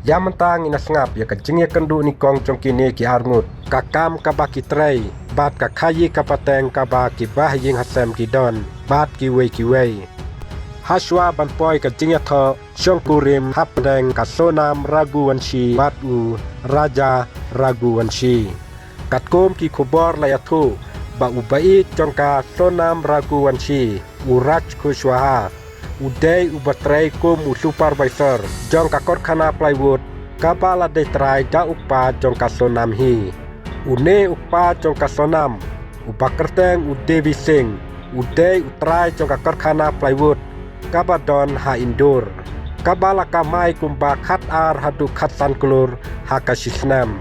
Yamantang inasngap ya kajingya kendu ni kong jong kini ki arngut kakam kabaki tray bat kakayi kapateng kabaki bahying hasem ki don bat ki wei Hashwa banpoi kajingya tho shongkurim hapdeng kasonam Raguwanshi bat u Raja Raguwanshi katkom ki khobor layathu ba ubai jongka sonam Raguwanshi uraj Kushwaha Uday ubatray kum supervisor jong kakor khana plywood kabala de try da ukpa jong kasonam hi une ukpa jong kasonam ubakerteng udevi sing uday utray jong kakor khana plywood kabadon ha indur kabala kamai kumba khat ar hadu khat sanklur ha kasisnam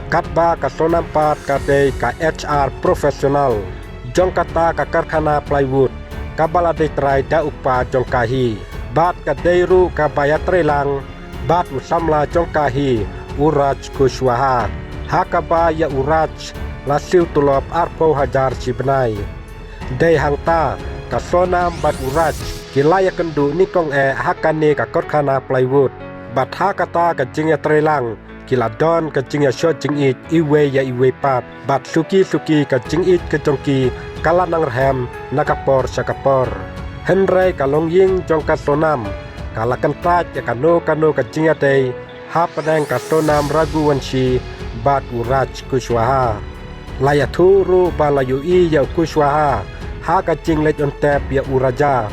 katba kasonam pat kade ka HR profesional jong kata kakor khana plywood kabala de try da ukpa jong kahi bat kadeiru kabaya trelang bat usamla jong kahi uraj Kushwaha hakabaya uraj lasiu tulop arpo hajar cibnai dei hangta kasonam bat uraj kilaya kendu nikong hakane kakor khana plywood bat hakata kajingya trelang kiladon kajingya shot jingit iwe ya iwe pat bat suki kajingit kejongki kalanang rhem nakapor sakapor henry kalongying jong kasonam kalakan prat ya kano kajingya dei hapadeng kasonam Raguwanshi bat uraj Kushwaha layaturu balayui ya Kushwaha ha kajing lej ontep ya uraja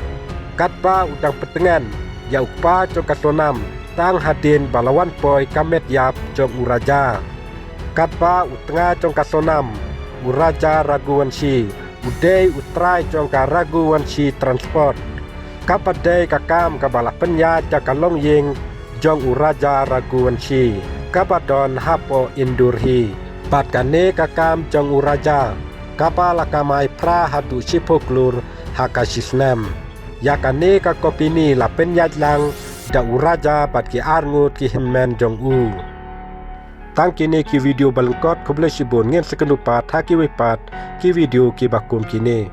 katba udang petengan ya ukpa jong kasonam tang hadin balawan poi kamet yap jong uraja katba utengah jong kasonam uraja Raguwanshi Uday utrai jong ka Raguwanshi transport kapadai kakam kabala penya jakalong ying jong uraja Raguwanshi kabadon hapo indurhi bat kane kakam jong uraja kabala kamai pra hadu sipoklur hakasisnem yakane kakopini la penya lang da uraja bat ki arngut ki hinmen jong u tang kini ki video balengkot koble sibon ngen sekenupat haki wepat ki video ki bakum kini